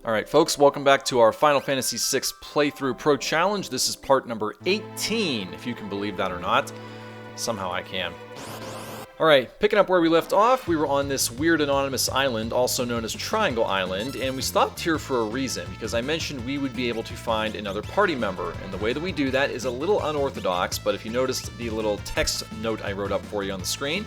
Alright folks, welcome back to our Final Fantasy VI Playthrough Pro Challenge. This is part number 18, if you can believe that or not. Somehow I can. Alright, picking up where we left off, we were on this weird anonymous island, also known as Triangle Island, and we stopped here for a reason, because I mentioned we would be able to find another party member, and the way that we do that is a little unorthodox, but if you noticed the little text note I wrote up for you on the screen,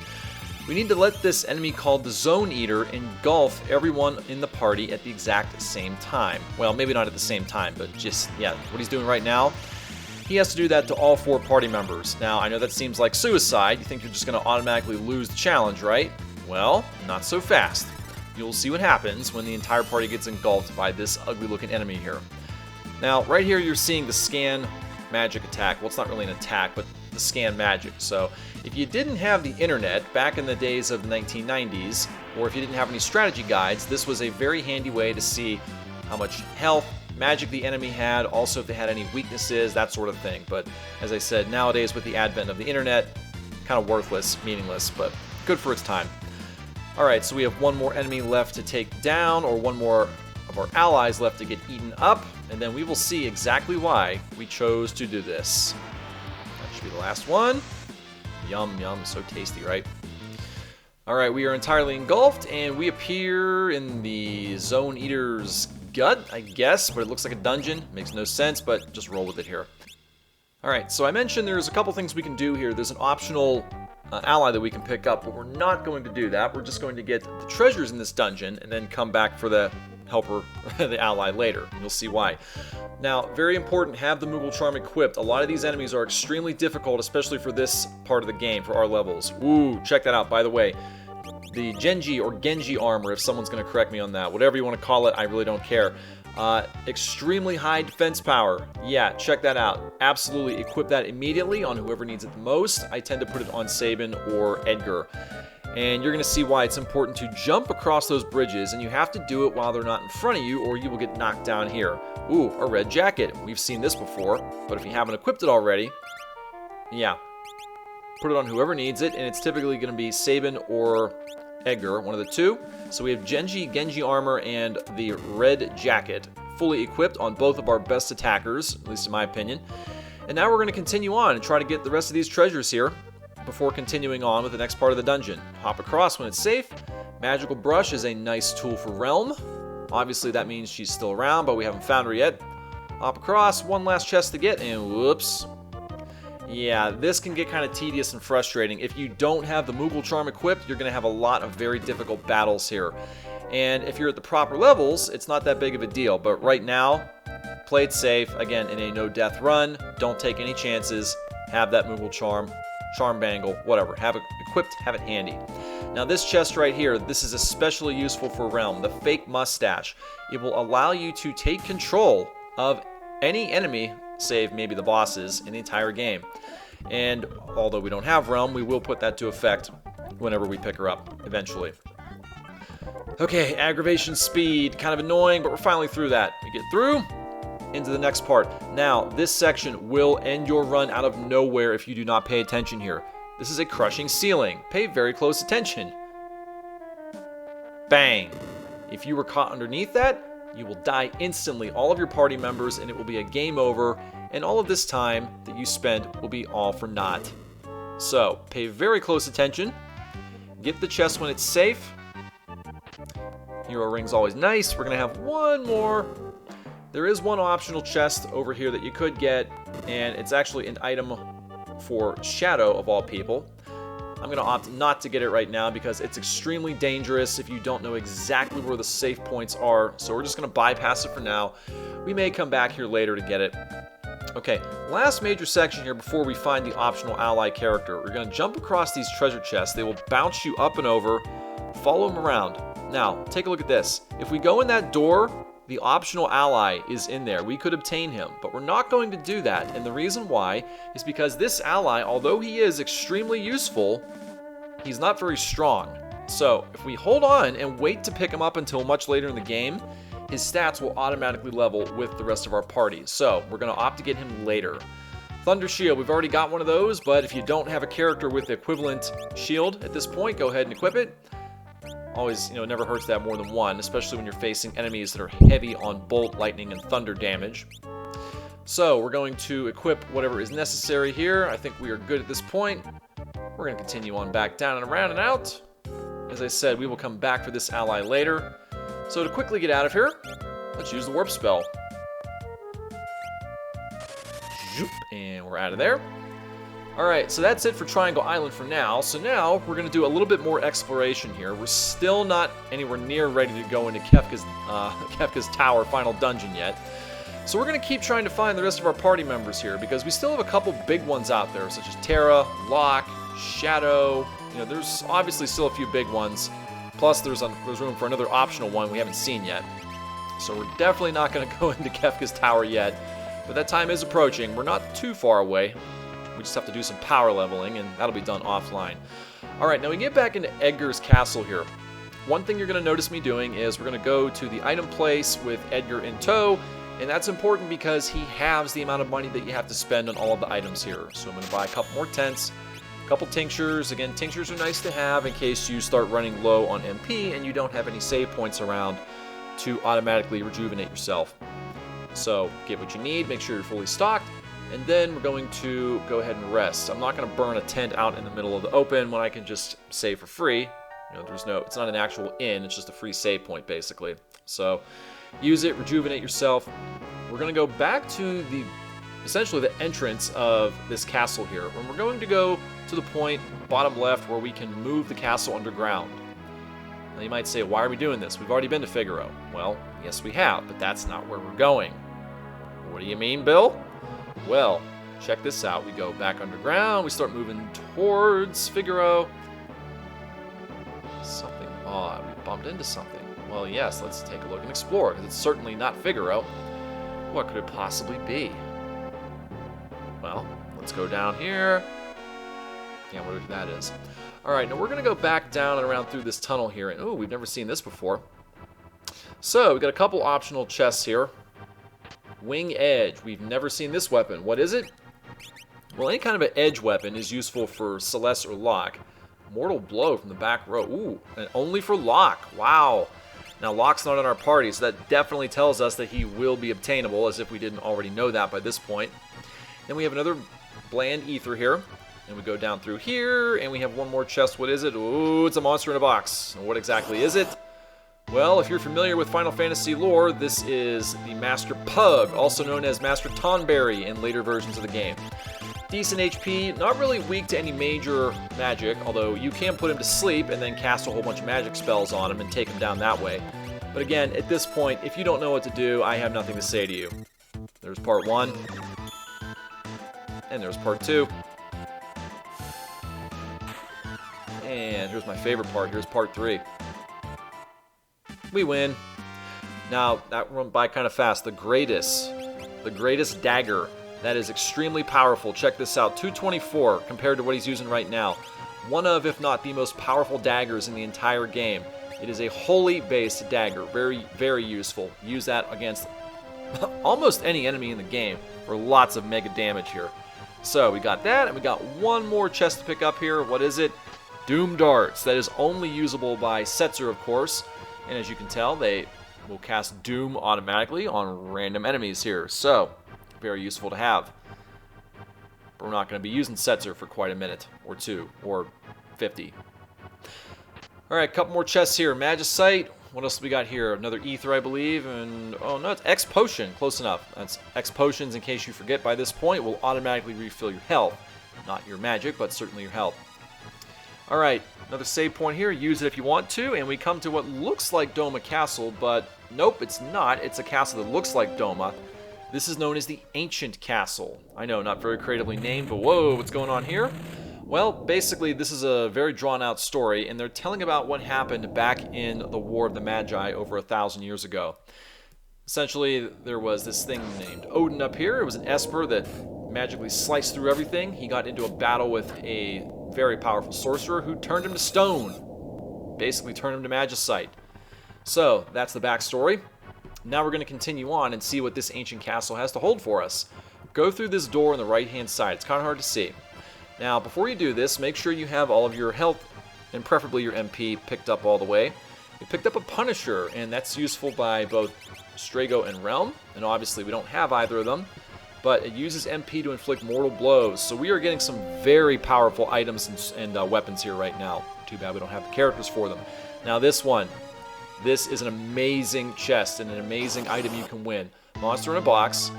we need to let this enemy called the Zone Eater engulf everyone in the party at the exact same time. Well, maybe not at the same time, but just, yeah, what he's doing right now, he has to do that to all 4 party members. Now, I know that seems like suicide. You think you're just going to automatically lose the challenge, right? Well, not so fast. You'll see what happens when the entire party gets engulfed by this ugly-looking enemy here. Now, right here you're seeing the scan magic attack. Well, it's not really an attack, but the scan magic. So, if you didn't have the internet back in the days of the 1990s, or if you didn't have any strategy guides, this was a very handy way to see how much health, magic the enemy had, also if they had any weaknesses, that sort of thing. But as I said, nowadays with the advent of the internet, kind of worthless, meaningless, but good for its time. Alright, so we have one more enemy left to take down, or one more of our allies left to get eaten up, and then we will see exactly why we chose to do this. That should be the last one. Yum, yum, so tasty, right? Alright, we are entirely engulfed, and we appear in the Zone Eater's gut, I guess, but it looks like a dungeon. Makes no sense, but just roll with it here. Alright, so I mentioned there's a couple things we can do here. There's an optional ally that we can pick up, but we're not going to do that. We're just going to get the treasures in this dungeon, and then come back for the helper, the ally later. You'll see why. Now, very important, have the Moogle Charm equipped. A lot of these enemies are extremely difficult, especially for this part of the game, for our levels. Ooh, check that out, by the way. The Genji or Genji armor, if someone's going to correct me on that. Whatever you want to call it, I really don't care. Extremely high defense power. Yeah, check that out. Absolutely equip that immediately on whoever needs it the most. I tend to put it on Sabin or Edgar. And you're going to see why it's important to jump across those bridges, and you have to do it while they're not in front of you, or you will get knocked down here. Ooh, a red jacket. We've seen this before, but if you haven't equipped it already, yeah, put it on whoever needs it, and it's typically going to be Sabin or Edgar, one of the two. So we have Genji armor and the red jacket fully equipped on both of our best attackers, at least in my opinion. And now we're going to continue on and try to get the rest of these treasures here before continuing on with the next part of the dungeon. Hop across when it's safe. Magical Brush is a nice tool for Relm. Obviously that means she's still around, but we haven't found her yet. Hop across, one last chest to get, and whoops. Yeah, this can get kind of tedious and frustrating. If you don't have the Moogle Charm equipped, you're going to have a lot of very difficult battles here. And if you're at the proper levels, it's not that big of a deal. But right now, play it safe. Again, in a no-death run, don't take any chances. Have that Moogle Charm, Charm Bangle, whatever. Have it equipped, have it handy. Now this chest right here, this is especially useful for Relm, the fake mustache. It will allow you to take control of any enemy, save maybe the bosses, in the entire game. And although we don't have Relm, we will put that to effect whenever we pick her up, eventually. Okay, aggravation speed, kind of annoying, but we're finally through that. We get through, into the next part. Now, this section will end your run out of nowhere if you do not pay attention here. This is a crushing ceiling. Pay very close attention. Bang. If you were caught underneath that, you will die instantly, all of your party members, and it will be a game over, and all of this time that you spent will be all for naught. So, pay very close attention. Get the chest when it's safe. Hero ring's always nice. We're going to have one more. There is one optional chest over here that you could get, and it's actually an item for Shadow, of all people. I'm going to opt not to get it right now because it's extremely dangerous if you don't know exactly where the safe points are, so we're just going to bypass it for now. We may come back here later to get it. Okay, last major section here before we find the optional ally character. We're going to jump across these treasure chests. They will bounce you up and over. Follow them around. Now, take a look at this. If we go in that door, the optional ally is in there. We could obtain him, but we're not going to do that. And the reason why is because this ally, although he is extremely useful, he's not very strong. So if we hold on and wait to pick him up until much later in the game, his stats will automatically level with the rest of our party. So we're going to opt to get him later. Thunder Shield, we've already got one of those, but if you don't have a character with the equivalent shield at this point, go ahead and equip it. Always, it never hurts to have more than one, especially when you're facing enemies that are heavy on bolt, lightning, and thunder damage. So we're going to equip whatever is necessary here. I think we are good at this point. We're going to continue on back down and around and out. As I said, we will come back for this ally later. So to quickly get out of here, let's use the warp spell. And we're out of there. Alright, so that's it for Triangle Island for now. So now we're going to do a little bit more exploration here. We're still not anywhere near ready to go into Kefka's Tower final dungeon yet. So we're going to keep trying to find the rest of our party members here, because we still have a couple big ones out there, such as Terra, Locke, Shadow. There's obviously still a few big ones. Plus, there's room for another optional one we haven't seen yet. So we're definitely not going to go into Kefka's Tower yet. But that time is approaching. We're not too far away. We just have to do some power leveling, and that'll be done offline. Alright, now we get back into Edgar's castle here. One thing you're going to notice me doing is we're going to go to the item place with Edgar in tow, and that's important because he halves the amount of money that you have to spend on all of the items here. So I'm going to buy a couple more tents, a couple tinctures. Again, tinctures are nice to have in case you start running low on MP and you don't have any save points around to automatically rejuvenate yourself. So get what you need, make sure you're fully stocked, and then we're going to go ahead and rest. I'm not going to burn a tent out in the middle of the open when I can just save for free. It's not an actual inn, it's just a free save point basically. So use it, rejuvenate yourself. We're going to go back to essentially the entrance of this castle here, and we're going to go to the point bottom left where we can move the castle underground. Now you might say, why are we doing this? We've already been to Figaro. Well, yes we have, but that's not where we're going. What do you mean, Bill? Well, check this out. We go back underground, we start moving towards Figaro. Something odd. We bumped into something. Well, yes, let's take a look and explore, because it's certainly not Figaro. What could it possibly be? Well, let's go down here. Yeah, whatever that is. Alright, now we're going to go back down and around through this tunnel here. And, ooh, we've never seen this before. So, we've got a couple optional chests here. Wing Edge. We've never seen this weapon. What is it? Well, any kind of an edge weapon is useful for Celeste or Locke. Mortal Blow from the back row. Ooh, and only for Locke. Wow. Now, Locke's not in our party, so that definitely tells us that he will be obtainable, as if we didn't already know that by this point. Then we have another bland ether here. And we go down through here, and we have one more chest. What is it? Ooh, it's a monster in a box. And what exactly is it? Well, if you're familiar with Final Fantasy lore, this is the Master Pug, also known as Master Tonberry in later versions of the game. Decent HP, not really weak to any major magic, although you can put him to sleep and then cast a whole bunch of magic spells on him and take him down that way. But again, at this point, if you don't know what to do, I have nothing to say to you. There's part 1, and there's part 2. And here's my favorite part. Here's part 3. We win. Now, that went by kind of fast. The greatest dagger. That is extremely powerful. Check this out. 224 compared to what he's using right now. One of, if not the most powerful daggers in the entire game. It is a holy-based dagger. Very, very useful. Use that against almost any enemy in the game for lots of mega damage here. So, we got that, and we got one more chest to pick up here. What is it? Doom Darts. That is only usable by Setzer, of course. And as you can tell, they will cast Doom automatically on random enemies here. So, very useful to have. But we're not going to be using Setzer for quite a minute, or 2, or 50. Alright, a couple more chests here. Magicite. What else do we got here? Another Ether, I believe. And, oh no, it's X Potion. Close enough. That's X Potions, in case you forget by this point, will automatically refill your health. Not your magic, but certainly your health. Alright, another save point here. Use it if you want to. And we come to what looks like Doma Castle, but nope, it's not. It's a castle that looks like Doma. This is known as the Ancient Castle. I know, not very creatively named, but whoa, what's going on here? Well, basically, this is a very drawn-out story, and they're telling about what happened back in the War of the Magi over 1,000 years ago. Essentially, there was this thing named Odin up here. It was an Esper that magically sliced through everything. He got into a battle with a very powerful sorcerer who turned him to stone. Basically turned him to magicite. So, that's the backstory. Now we're going to continue on and see what this ancient castle has to hold for us. Go through this door on the right-hand side. It's kind of hard to see. Now, before you do this, make sure you have all of your health and preferably your MP picked up all the way. We picked up a Punisher, and that's useful by both Strago and Relm, and obviously we don't have either of them, but it uses MP to inflict mortal blows, so we are getting some very powerful items and weapons here right now. Too bad we don't have the characters for them. Now this one, this is an amazing chest and an amazing item you can win. Monster in a box.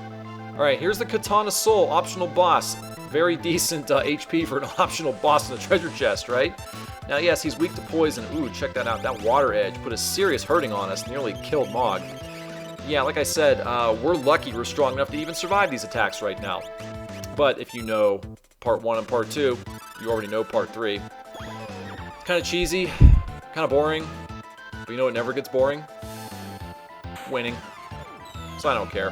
Alright, here's the Katana Soul, optional boss. Very decent HP for an optional boss in the treasure chest, right? Now, yes, he's weak to poison. Ooh, check that out. That water edge put a serious hurting on us, nearly killed Mog. Yeah, like I said, we're lucky we're strong enough to even survive these attacks right now. But if you know Part 1 and Part 2, you already know Part 3. It's kind of cheesy, kind of boring, but you know what never gets boring? Winning. So I don't care.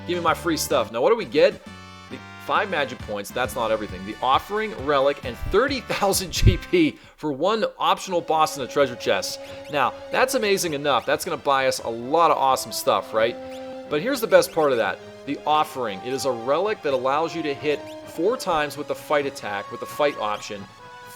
Give me my free stuff. Now, what do we get? 5 magic points, that's not everything. The Offering, Relic, and 30,000 GP for one optional boss in a treasure chest. Now, that's amazing enough. That's going to buy us a lot of awesome stuff, right? But here's the best part of that. The Offering. It is a relic that allows you to hit 4 times with the fight attack, with the fight option.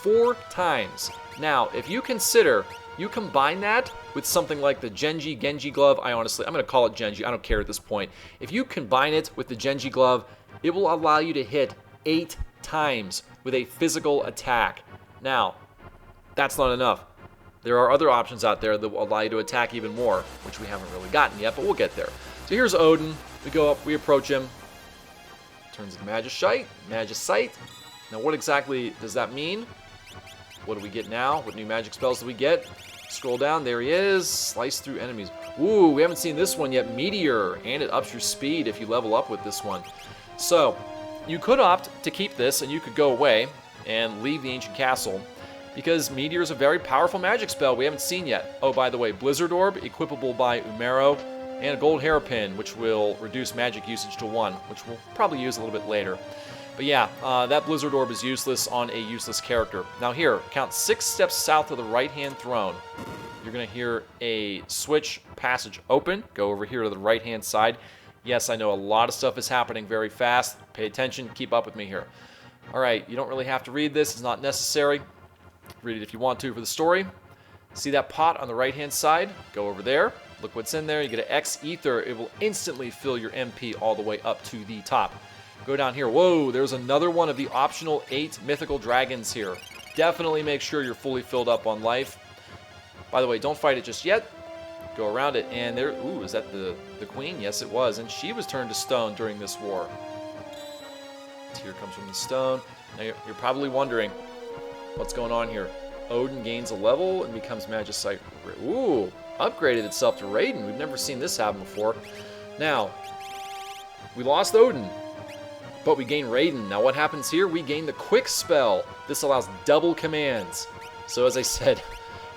4 times. Now, if you consider, you combine that with something like the Genji glove. I'm going to call it Genji. I don't care at this point. If you combine it with the Genji glove, it will allow you to hit 8 times with a physical attack. Now, that's not enough. There are other options out there that will allow you to attack even more, which we haven't really gotten yet, but we'll get there. So here's Odin. We go up, we approach him. Turns into Magicite. Now, what exactly does that mean? What do we get now? What new magic spells do we get? Scroll down, there he is. Slice through enemies. Ooh, we haven't seen this one yet. Meteor, and it ups your speed if you level up with this one. So, you could opt to keep this and you could go away and leave the ancient castle because Meteor is a very powerful magic spell we haven't seen yet. Oh, by the way, Blizzard Orb, equipable by Umero, and a Gold Hairpin, which will reduce magic usage to 1, which we'll probably use a little bit later. But yeah, that Blizzard Orb is useless on a useless character. Now here, count 6 steps south of the right-hand throne. You're going to hear a switch passage open. Go over here to the right-hand side. Yes, I know a lot of stuff is happening very fast. Pay attention. Keep up with me here. All right, you don't really have to read this. It's not necessary. Read it if you want to for the story. See that pot on the right-hand side? Go over there. Look what's in there. You get an X Ether. It will instantly fill your MP all the way up to the top. Go down here. Whoa, there's another one of the optional 8 mythical dragons here. Definitely make sure you're fully filled up on life. By the way, don't fight it just yet. Go around it, and there, ooh, is that the queen? Yes, it was, and she was turned to stone during this war. Tear comes from the stone. Now, you're probably wondering, what's going on here? Odin gains a level and becomes Magicite. Ooh, upgraded itself to Raiden. We've never seen this happen before. Now, we lost Odin, but we gain Raiden. Now, what happens here? We gain the Quick Spell. This allows double commands. So, as I said,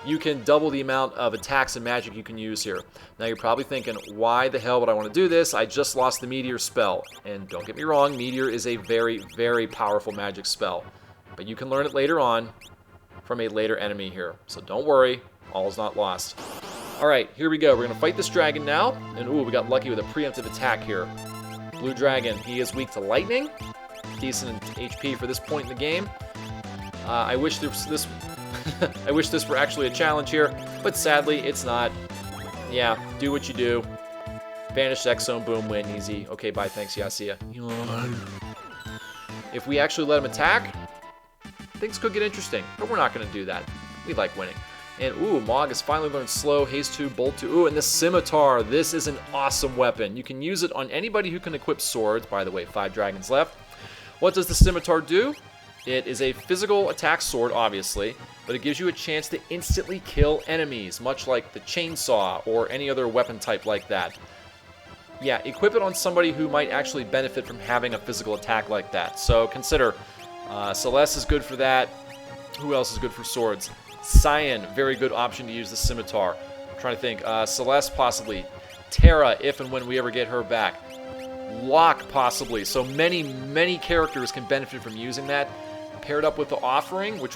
you can double the amount of attacks and magic you can use here. Now you're probably thinking, why the hell would I want to do this? I just lost the Meteor spell. And don't get me wrong, Meteor is a very, very powerful magic spell. But you can learn it later on from a later enemy here. So don't worry, all is not lost. Alright, here we go. We're going to fight this dragon now. And ooh, we got lucky with a preemptive attack here. Blue dragon, he is weak to lightning. Decent HP for this point in the game. I wish this I wish this were actually a challenge here, but sadly, it's not. Yeah, do what you do. Vanish X-Zone, boom, win, easy. Okay, bye, thanks, yeah, see ya. If we actually let him attack, things could get interesting, but we're not going to do that. We like winning. And, ooh, Mog has finally learned Slow, Haste 2, Bolt 2. Ooh, and the Scimitar. This is an awesome weapon. You can use it on anybody who can equip swords. By the way, 5 dragons left. What does the Scimitar do? It is a physical attack sword, obviously, but it gives you a chance to instantly kill enemies, much like the chainsaw or any other weapon type like that. Yeah, equip it on somebody who might actually benefit from having a physical attack like that. So consider, Celeste is good for that. Who else is good for swords? Cyan, very good option to use the Scimitar. I'm trying to think. Celeste, possibly. Terra, if and when we ever get her back. Locke, possibly. So many characters can benefit from using that. Paired up with the Offering, which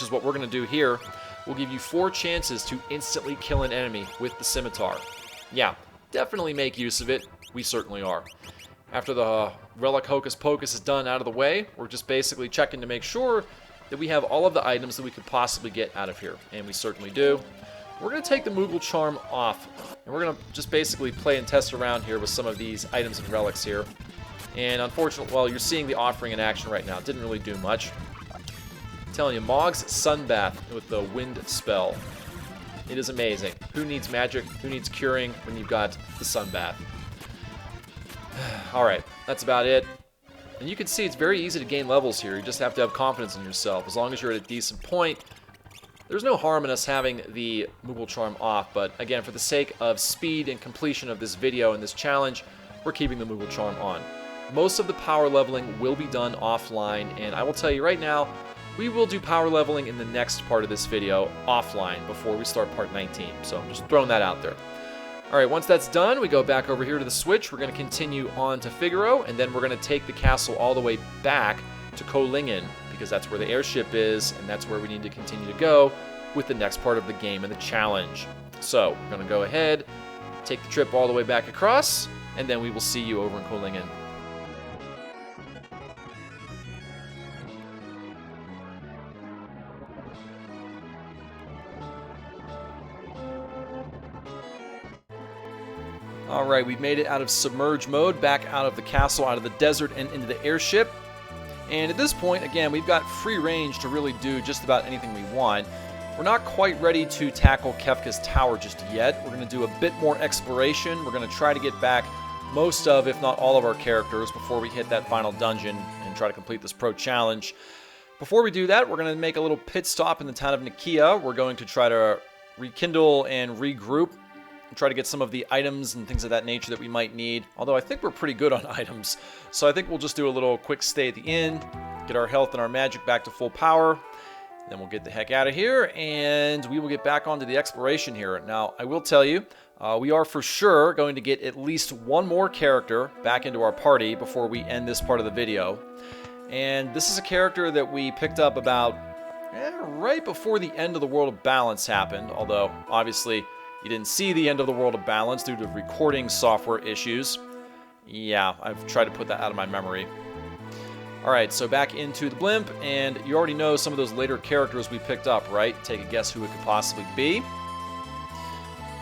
is what we're going to do here, will give you 4 chances to instantly kill an enemy with the Scimitar. Yeah, definitely make use of it. We certainly are. After the Relic Hocus Pocus is done out of the way, we're just basically checking to make sure that we have all of the items that we could possibly get out of here, and we certainly do. We're going to take the Moogle Charm off, and we're going to just basically play and test around here with some of these items and relics here. And unfortunately, well, you're seeing the offering in action right now. It didn't really do much. I'm telling you, Mog's Sunbath with the Wind spell. It is amazing. Who needs magic? Who needs curing when you've got the Sunbath? Alright, that's about it. And you can see it's very easy to gain levels here. You just have to have confidence in yourself. As long as you're at a decent point, there's no harm in us having the Moogle Charm off. But again, for the sake of speed and completion of this video and this challenge, we're keeping the Moogle Charm on. Most of the power leveling will be done offline, and I will tell you right now, we will do power leveling in the next part of this video offline before we start part 19. So I'm just throwing that out there. Alright, once that's done, we go back over here to the Switch. We're going to continue on to Figaro, and then we're going to take the castle all the way back to Kolingen, because that's where the airship is, and that's where we need to continue to go with the next part of the game and the challenge. So, we're going to go ahead, take the trip all the way back across, and then we will see you over in Kolingen. Alright, we've made it out of submerge mode, back out of the castle, out of the desert, and into the airship. And at this point, again, we've got free range to really do just about anything we want. We're not quite ready to tackle Kefka's tower just yet. We're going to do a bit more exploration. We're going to try to get back most of, if not all of our characters before we hit that final dungeon and try to complete this pro challenge. Before we do that, we're going to make a little pit stop in the town of Nikia. We're going to try to rekindle and regroup. Try to get some of the items and things of that nature that we might need. Although I think we're pretty good on items. So I think we'll just do a little quick stay at the inn, get our health and our magic back to full power. Then we'll get the heck out of here, and we will get back onto the exploration here. Now, I will tell you, we are for sure going to get at least one more character back into our party before we end this part of the video. And this is a character that we picked up about right before the end of the World of Balance happened. Although, obviously, you didn't see the end of the World of Balance due to recording software issues. Yeah, I've tried to put that out of my memory. Alright, so back into the blimp, and you already know some of those later characters we picked up, right? Take a guess who it could possibly be.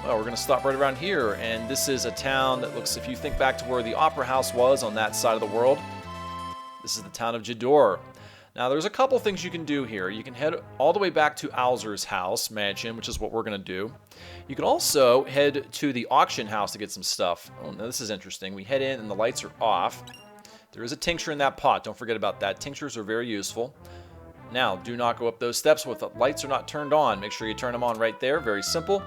Well, we're going to stop right around here, and this is a town that looks, if you think back to where the Opera House was on that side of the world, this is the town of Jador. Now, there's a couple things you can do here. You can head all the way back to Alzur's house, mansion, which is what we're going to do. You can also head to the auction house to get some stuff. Oh, now this is interesting. We head in and the lights are off. There is a tincture in that pot. Don't forget about that. Tinctures are very useful. Now, do not go up those steps with the lights are not turned on. Make sure you turn them on right there. Very simple.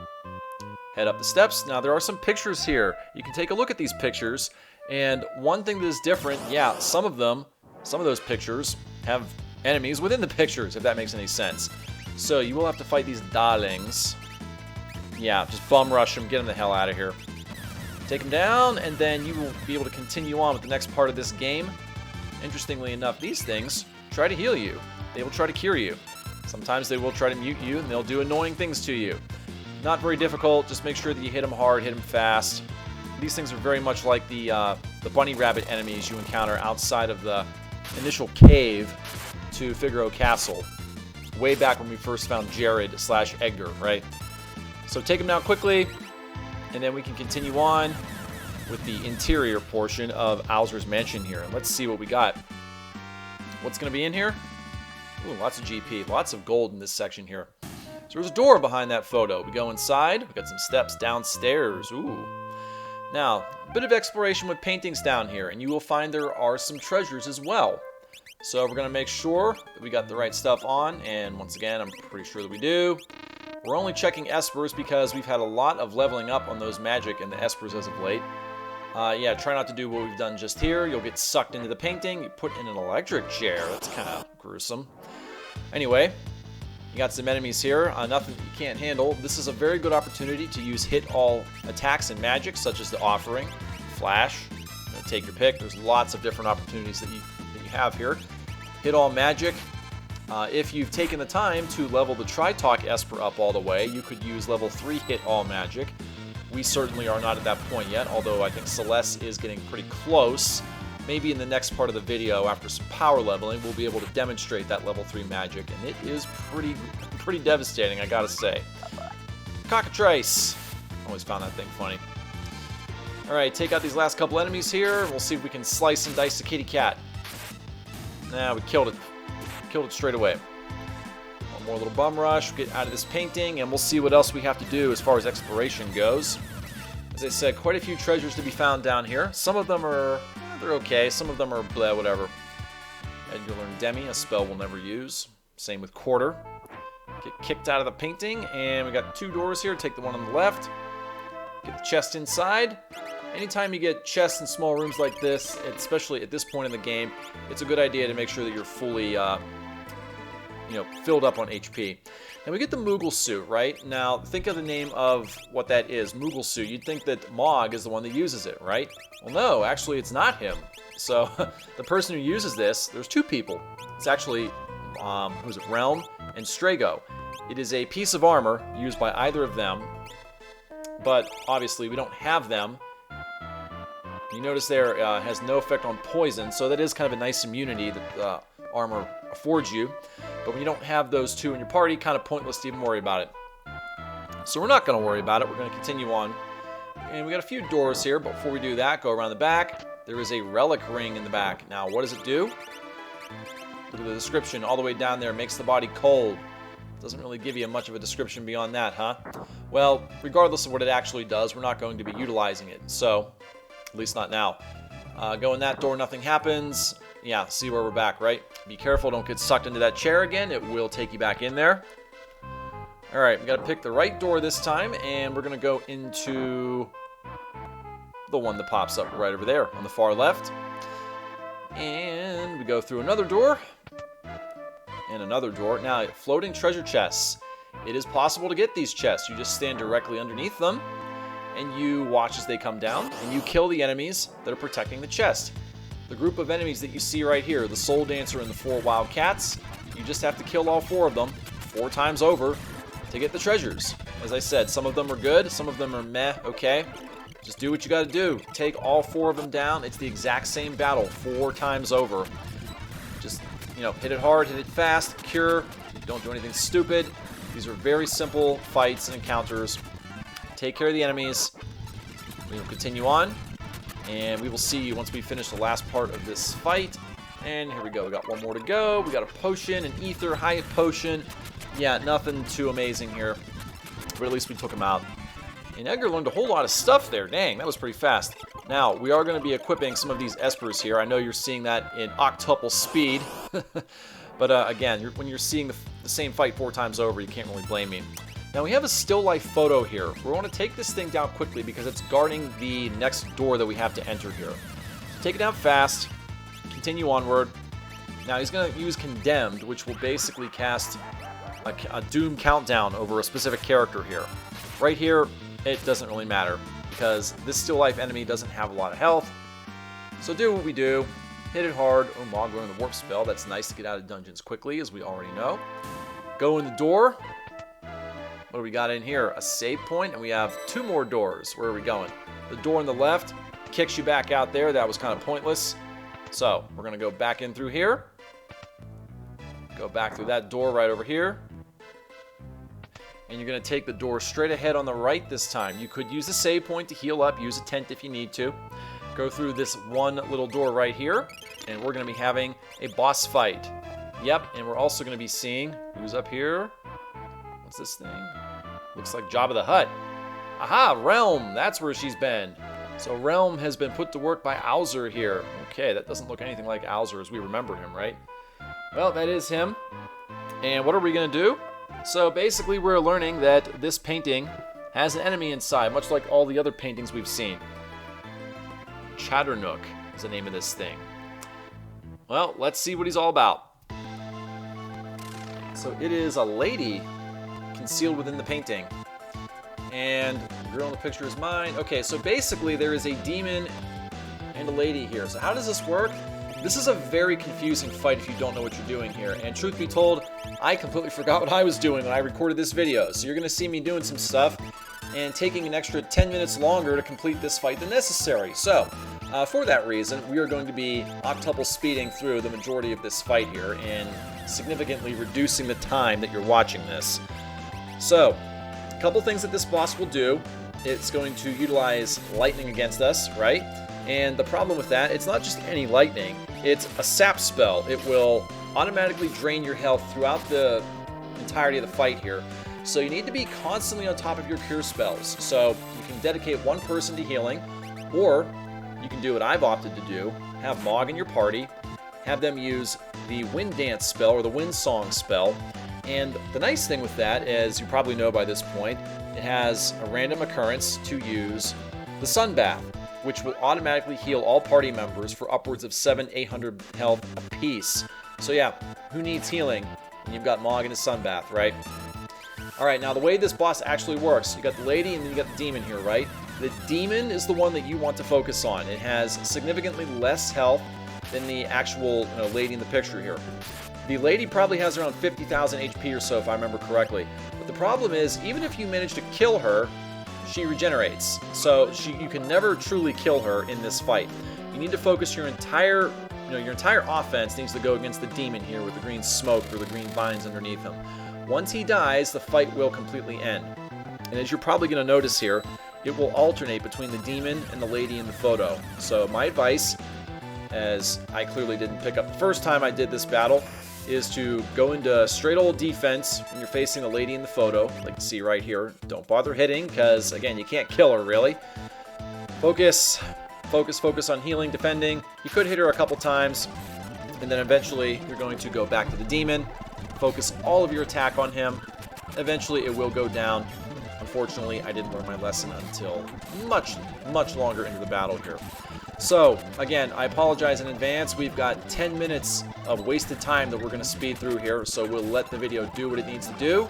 Head up the steps. Now, there are some pictures here. You can take a look at these pictures. And one thing that is different, yeah, some of those pictures have enemies within the pictures, if that makes any sense. So you will have to fight these darlings. Yeah, just bum rush them, get them the hell out of here. Take them down, and then you will be able to continue on with the next part of this game. Interestingly enough, these things try to heal you. They will try to cure you. Sometimes they will try to mute you, and they'll do annoying things to you. Not very difficult, just make sure that you hit them hard, hit them fast. These things are very much like the bunny rabbit enemies you encounter outside of the initial cave to Figaro Castle, way back when we first found Jared/Edgar, right? So take them down quickly, and then we can continue on with the interior portion of Alzur's mansion here. And let's see what we got. What's going to be in here? Ooh, lots of GP, lots of gold in this section here. So there's a door behind that photo. We go inside, we got some steps downstairs. Ooh. Now, a bit of exploration with paintings down here, and you will find there are some treasures as well. So we're going to make sure that we got the right stuff on, and once again, I'm pretty sure that we do. We're only checking espers because we've had a lot of leveling up on those magic and the espers as of late. Yeah, try not to do what we've done just here. You'll get sucked into the painting. You put in an electric chair. That's kind of gruesome. Anyway, you got some enemies here. Nothing you can't handle. This is a very good opportunity to use hit all attacks and magic, such as the offering, flash. Take your pick. There's lots of different opportunities that you have here. Hit all magic. If you've taken the time to level the Tritalk Esper up all the way, you could use level 3 hit all magic. We certainly are not at that point yet, although I think Celeste is getting pretty close. maybe in the next part of the video, after some power leveling, we'll be able to demonstrate that level 3 magic, and it is pretty devastating, I gotta say. Cockatrice! Always found that thing funny. Alright, take out these last couple enemies here, and we'll see if we can slice and dice the kitty cat. Nah, we killed it. Killed it straight away. One more little bum rush, get out of this painting, and we'll see what else we have to do as far as exploration goes. As I said, quite a few treasures to be found down here. Some of them are, they're okay. Some of them are bleh, whatever. Edgar learned Demi, a spell we'll never use. Same with Quarter. Get kicked out of the painting, and we got 2 doors here. Take the one on the left. Get the chest inside. Anytime you get chests in small rooms like this, especially at this point in the game, it's a good idea to make sure that you're fully, filled up on HP. Now we get the Moogle suit, right? Now think of the name of what that is, Moogle suit. You'd think that Mog is the one that uses it, right? Well, no, actually it's not him. So the person who uses this, there's 2 people. It's actually, who's it, Relm and Strago. It is a piece of armor used by either of them, but obviously we don't have them. You notice there has no effect on poison, so that is kind of a nice immunity that armor affords you. But when you don't have those 2 in your party, kind of pointless to even worry about it. So we're not going to worry about it. We're going to continue on. And we got a few doors here, but before we do that, go around the back. There is a relic ring in the back. Now, what does it do? Look at the description all the way down there. Makes the body cold. Doesn't really give you much of a description beyond that, huh? Well, regardless of what it actually does, we're not going to be utilizing it. So, at least not now. Go in that door, nothing happens. Yeah, see where we're back, right? Be careful, don't get sucked into that chair again. It will take you back in there. Alright, we gotta pick the right door this time, and we're gonna go into the one that pops up right over there on the far left. And we go through another door. And another door. Now, floating treasure chests. It is possible to get these chests. You just stand directly underneath them, and you watch as they come down, and you kill the enemies that are protecting the chest. The group of enemies that you see right here, the Soul Dancer and the 4 Wild Cats, you just have to kill all 4 of them 4 times over to get the treasures. As I said, some of them are good, some of them are meh, okay? Just do what you gotta do. Take all 4 of them down. It's the exact same battle 4 times over. Just, hit it hard, hit it fast, cure. Don't do anything stupid. These are very simple fights and encounters. Take care of the enemies. We will continue on. And we will see you once we finish the last part of this fight. And here we go. We got 1 more to go. We got a potion, an ether, Hyatt potion. Yeah, nothing too amazing here. But at least we took him out. And Edgar learned a whole lot of stuff there. Dang, that was pretty fast. Now, we are going to be equipping some of these espers here. I know you're seeing that in octuple speed. But again, when you're seeing the same fight 4 times over, you can't really blame me. Now we have a still life photo here. We want to take this thing down quickly because it's guarding the next door that we have to enter here. Take it down fast. Continue onward. Now he's going to use Condemned, which will basically cast a doom countdown over a specific character here. Right here, it doesn't really matter because this still life enemy doesn't have a lot of health. So do what we do. Hit it hard. Oh, Mog learned the warp spell. That's nice to get out of dungeons quickly, as we already know. Go in the door. What do we got in here? A save point, and we have 2 more doors. Where are we going? The door on the left kicks you back out there. That was kind of pointless. So, we're going to go back in through here. Go back through that door right over here. And you're going to take the door straight ahead on the right this time. You could use a save point to heal up. Use a tent if you need to. Go through this one little door right here. And we're going to be having a boss fight. Yep, and we're also going to be seeing who's up here. What's this thing? Looks like Jabba the Hutt. Aha, Relm. That's where she's been. So Relm has been put to work by Owzer here. Okay, that doesn't look anything like Owzer as we remember him, right? Well, that is him. And what are we going to do? So basically we're learning that this painting has an enemy inside, much like all the other paintings we've seen. Chatternook is the name of this thing. Well, let's see what he's all about. So it is a lady concealed within the painting. And the girl in the picture is mine. Okay, so basically there is a demon and a lady here. So how does this work? This is a very confusing fight if you don't know what you're doing here. And truth be told, I completely forgot what I was doing when I recorded this video. So you're going to see me doing some stuff and taking an extra 10 minutes longer to complete this fight than necessary. So For that reason, we are going to be octuple speeding through the majority of this fight here and significantly reducing the time that you're watching this. So, a couple things that this boss will do. It's going to utilize lightning against us, right? And the problem with that, it's not just any lightning, it's a sap spell. It will automatically drain your health throughout the entirety of the fight here. So you need to be constantly on top of your cure spells. So you can dedicate one person to healing, or you can do what I've opted to do, have Mog in your party, have them use the Wind Dance spell or the Wind Song spell. And the nice thing with that, as you probably know by this point, it has a random occurrence to use the Sun Bath, which will automatically heal all party members for upwards of 700-800 health apiece. So yeah, who needs healing when you've got Mog and his Sun Bath, right? Alright, now the way this boss actually works, you got the lady and then you got the demon here, right? The demon is the one that you want to focus on. It has significantly less health than the actual lady in the picture here. The lady probably has around 50,000 HP or so, if I remember correctly. But the problem is, even if you manage to kill her, she regenerates. So you can never truly kill her in this fight. You need to focus your entire offense needs to go against the demon here with the green smoke or the green vines underneath him. Once he dies, the fight will completely end. And as you're probably going to notice here, it will alternate between the demon and the lady in the photo. So my advice, as I clearly didn't pick up the first time I did this battle, is to go into straight old defense when you're facing the lady in the photo, like you see right here. Don't bother hitting, because again, you can't kill her really. Focus on healing, defending. You could hit her a couple times, and then eventually you're going to go back to the demon, focus all of your attack on him. Eventually it will go down. Unfortunately, I didn't learn my lesson until much longer into the battle here. So, again, I apologize in advance. We've got 10 minutes of wasted time that we're going to speed through here, so we'll let the video do what it needs to do.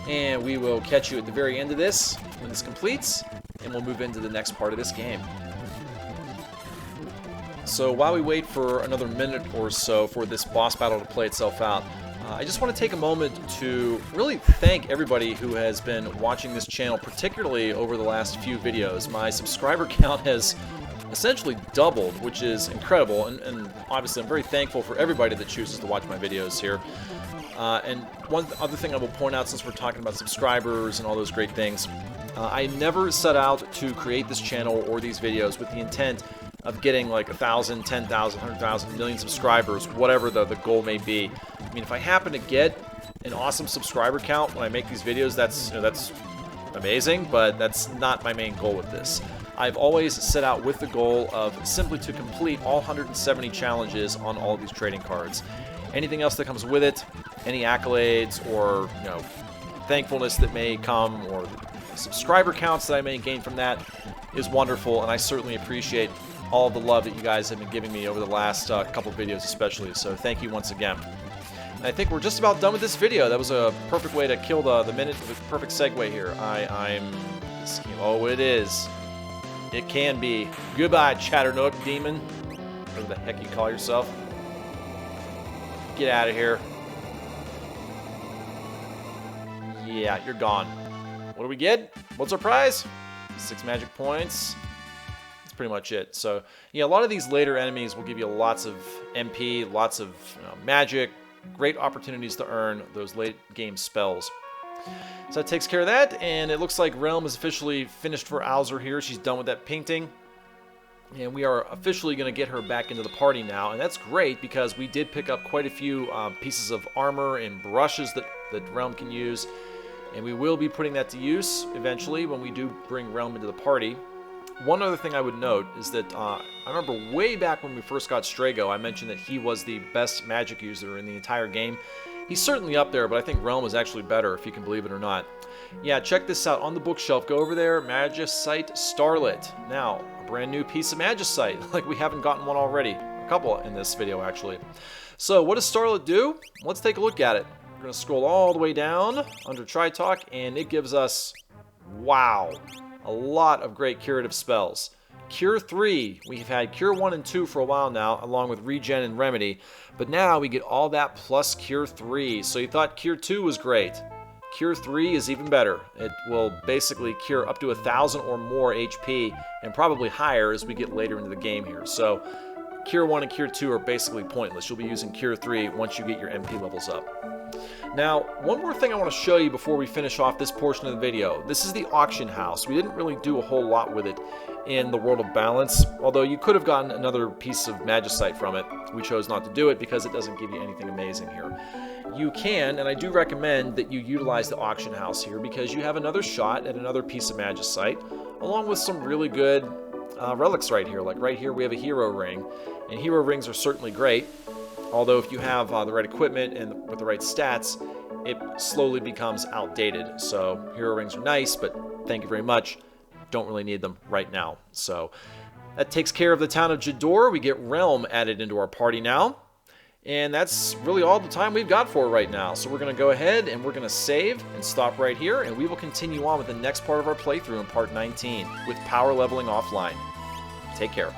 And we will catch you at the very end of this, when this completes, and we'll move into the next part of this game. So, while we wait for another minute or so for this boss battle to play itself out, I just want to take a moment to really thank everybody who has been watching this channel, particularly over the last few videos. My subscriber count has essentially doubled, which is incredible, and obviously I'm very thankful for everybody that chooses to watch my videos here. And one other thing I will point out, since we're talking about subscribers and all those great things, I never set out to create this channel or these videos with the intent of getting like 1,000, 10,000, 100,000, million subscribers, whatever the goal may be. I mean, if I happen to get an awesome subscriber count when I make these videos, that's amazing, but that's not my main goal with this. I've always set out with the goal of simply to complete all 170 challenges on all of these trading cards. Anything else that comes with it, any accolades or thankfulness that may come, or subscriber counts that I may gain from that, is wonderful, and I certainly appreciate all of the love that you guys have been giving me over the last couple videos especially, so thank you once again. And I think we're just about done with this video. That was a perfect way to kill the minute with a perfect segue here. Oh, it is. It can be. Goodbye, Chatternook demon. Whatever the heck you call yourself. Get out of here. Yeah, you're gone. What do we get? What's our prize? 6 magic points. That's pretty much it. So, yeah, a lot of these later enemies will give you lots of MP, lots of magic, great opportunities to earn those late game spells. So that takes care of that, and it looks like Relm is officially finished for Owzer here. She's done with that painting, and we are officially going to get her back into the party now, and that's great because we did pick up quite a few pieces of armor and brushes that Relm can use, and we will be putting that to use eventually when we do bring Relm into the party. One other thing I would note is that I remember way back when we first got Strago, I mentioned that he was the best magic user in the entire game. He's certainly up there, but I think Relm is actually better, if you can believe it or not. Yeah, check this out on the bookshelf. Go over there, Magicite Starlet. Now, a brand new piece of Magicite, like we haven't gotten one already. A couple in this video, actually. So, what does Starlet do? Let's take a look at it. We're going to scroll all the way down under Try Talk, and it gives us, wow, a lot of great curative spells. Cure 3, we've had Cure 1 and 2 for a while now, along with Regen and Remedy, but now we get all that plus Cure 3. So you thought Cure 2 was great. Cure 3 is even better. It will basically cure up to 1,000 or more HP, and probably higher as we get later into the game here. So Cure 1 and Cure 2 are basically pointless. You'll be using Cure 3 once you get your MP levels up. Now, one more thing I want to show you before we finish off this portion of the video. This is the auction house. We didn't really do a whole lot with it in the World of Balance, although you could have gotten another piece of Magicite from it. We chose not to do it because it doesn't give you anything amazing here. You can, and I do recommend that you utilize the auction house here because you have another shot at another piece of Magicite, along with some really good relics right here. Like right here we have a hero ring, and hero rings are certainly great, although if you have the right equipment and with the right stats, it slowly becomes outdated. So hero rings are nice, but thank you very much. Don't really need them right now. So that takes care of the town of Jador. We get Relm added into our party now. And that's really all the time we've got for right now. So we're going to go ahead and we're going to save and stop right here. And we will continue on with the next part of our playthrough in part 19 with power leveling offline. Take care.